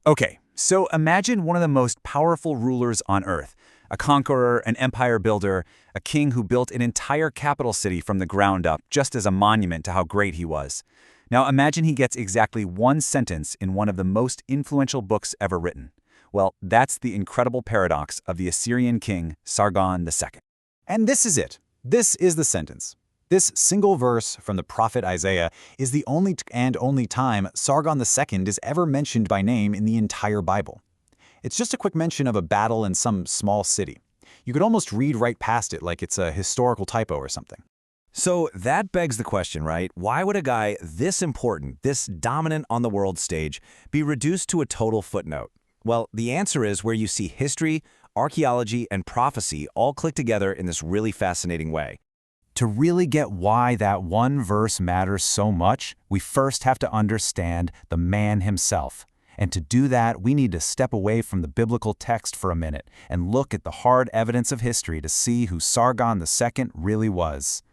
Okay, so imagine one of the most powerful rulers on Earth, a conqueror, an empire builder, a king who built an entire capital city from the ground up just as a monument to how great he was. Now imagine he gets exactly one sentence in one of the most influential books ever written. Well, that's the incredible paradox of the Assyrian king Sargon II. And this is it. This is the sentence. This single verse from the prophet Isaiah is the only time Sargon II is ever mentioned by name in the entire Bible. It's just a quick mention of a battle in some small city. You could almost read right past it like it's a historical typo or something. So that begs the question, right? Why would a guy this important, this dominant on the world stage, be reduced to a total footnote? Well, the answer is where you see history, archaeology, and prophecy all click together in this really fascinating way. To really get why that one verse matters so much, we first have to understand the man himself. And to do that, we need to step away from the biblical text for a minute and look at the hard evidence of history to see who Sargon II really was.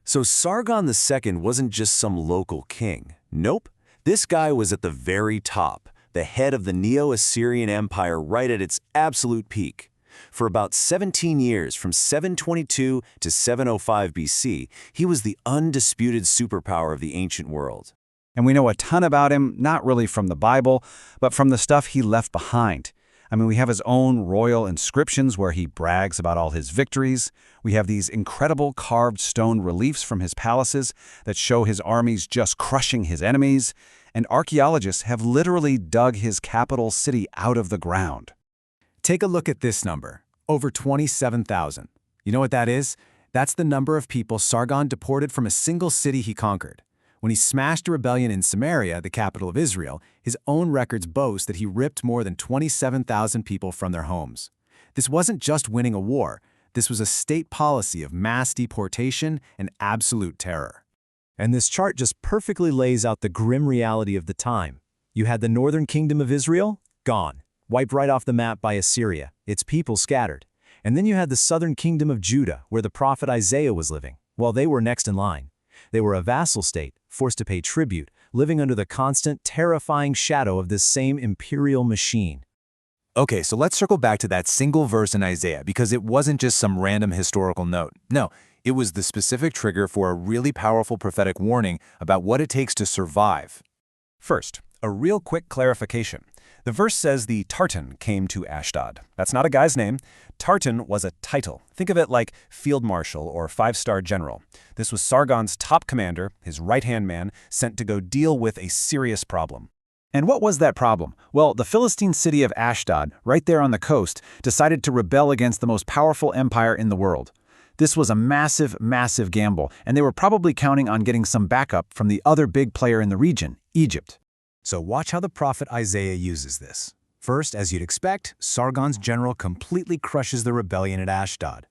So Sargon II wasn't just some local king. Nope. This guy was at the very top, the head of the Neo-Assyrian Empire right at its absolute peak. For about 17 years, from 722 to 705 BC, he was the undisputed superpower of the ancient world. And we know a ton about him, not really from the Bible, but from the stuff he left behind. I mean, we have his own royal inscriptions where he brags about all his victories. We have these incredible carved stone reliefs from his palaces that show his armies just crushing his enemies. And archaeologists have literally dug his capital city out of the ground. Take a look at this number, over 27,000. You know what that is? That's the number of people Sargon deported from a single city he conquered. When he smashed a rebellion in Samaria, the capital of Israel, his own records boast that he ripped more than 27,000 people from their homes. This wasn't just winning a war. This was a state policy of mass deportation and absolute terror. And this chart just perfectly lays out the grim reality of the time. You had the northern kingdom of Israel, gone, wiped right off the map by Assyria, its people scattered. And then you had the southern kingdom of Judah, where the prophet Isaiah was living. Well, they were next in line. They were a vassal state, forced to pay tribute, living under the constant, terrifying shadow of this same imperial machine. Okay, so let's circle back to that single verse in Isaiah, because it wasn't just some random historical note. No, it was the specific trigger for a really powerful prophetic warning about what it takes to survive. First, a real quick clarification. The verse says the Tartan came to Ashdod. That's not a guy's name. Tartan was a title. Think of it like field marshal or five-star general. This was Sargon's top commander, his right-hand man, sent to go deal with a serious problem. And what was that problem? Well, the Philistine city of Ashdod, right there on the coast, decided to rebel against the most powerful empire in the world. This was a massive, massive gamble, and they were probably counting on getting some backup from the other big player in the region, Egypt. So watch how the prophet Isaiah uses this. First, as you'd expect, Sargon's general completely crushes the rebellion at Ashdod.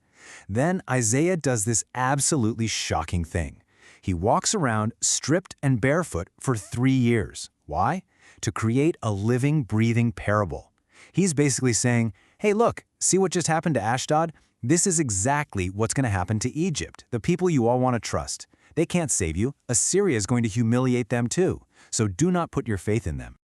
Then Isaiah does this absolutely shocking thing. He walks around stripped and barefoot for 3 years. Why? To create a living, breathing parable. He's basically saying, hey, look, see what just happened to Ashdod? This is exactly what's going to happen to Egypt, the people you all want to trust. They can't save you. Assyria is going to humiliate them too. So do not put your faith in them.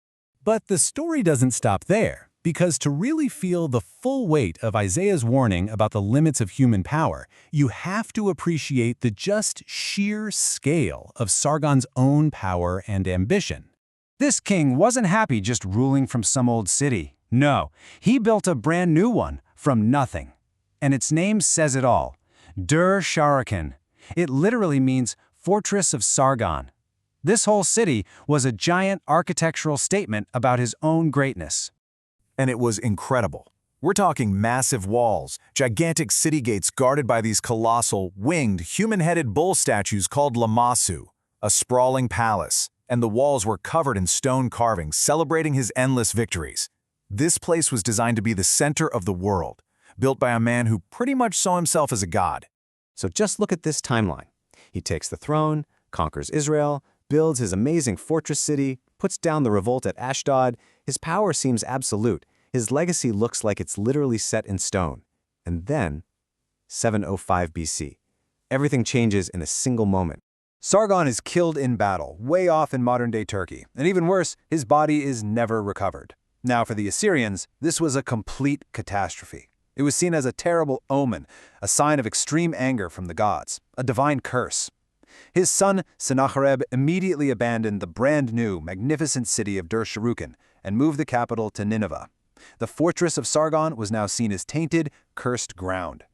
But the story doesn't stop there, because to really feel the full weight of Isaiah's warning about the limits of human power, you have to appreciate the just sheer scale of Sargon's own power and ambition. This king wasn't happy just ruling from some old city. No, he built a brand new one from nothing. And its name says it all, Dur-Sharrukin. It literally means Fortress of Sargon. This whole city was a giant architectural statement about his own greatness. And it was incredible. We're talking massive walls, gigantic city gates guarded by these colossal, winged, human-headed bull statues called Lamassu, a sprawling palace, and the walls were covered in stone carvings celebrating his endless victories. This place was designed to be the center of the world, built by a man who pretty much saw himself as a god. So just look at this timeline. He takes the throne, conquers Israel, builds his amazing fortress city, puts down the revolt at Ashdod. His power seems absolute. His legacy looks like it's literally set in stone. And then, 705 BC. Everything changes in a single moment. Sargon is killed in battle, way off in modern-day Turkey. And even worse, his body is never recovered. Now, for the Assyrians, this was a complete catastrophe. It was seen as a terrible omen, a sign of extreme anger from the gods, a divine curse. His son, Sennacherib, immediately abandoned the brand-new, magnificent city of Dur-Sharrukin and moved the capital to Nineveh. The fortress of Sargon was now seen as tainted, cursed ground.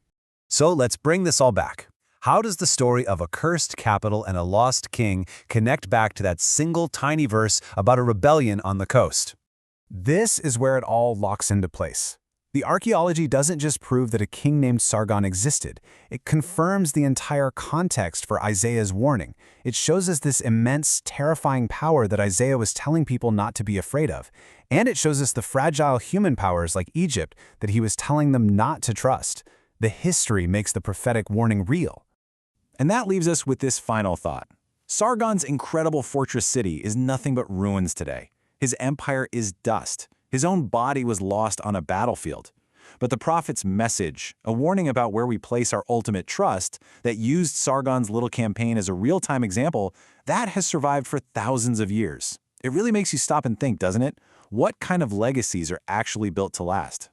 So let's bring this all back. How does the story of a cursed capital and a lost king connect back to that single tiny verse about a rebellion on the coast? This is where it all locks into place. The archaeology doesn't just prove that a king named Sargon existed. It confirms the entire context for Isaiah's warning. It shows us this immense, terrifying power that Isaiah was telling people not to be afraid of. And it shows us the fragile human powers like Egypt that he was telling them not to trust. The history makes the prophetic warning real. And that leaves us with this final thought. Sargon's incredible fortress city is nothing but ruins today. His empire is dust. His own body was lost on a battlefield. But the prophet's message, a warning about where we place our ultimate trust, that used Sargon's little campaign as a real-time example, that has survived for thousands of years. It really makes you stop and think, doesn't it? What kind of legacies are actually built to last?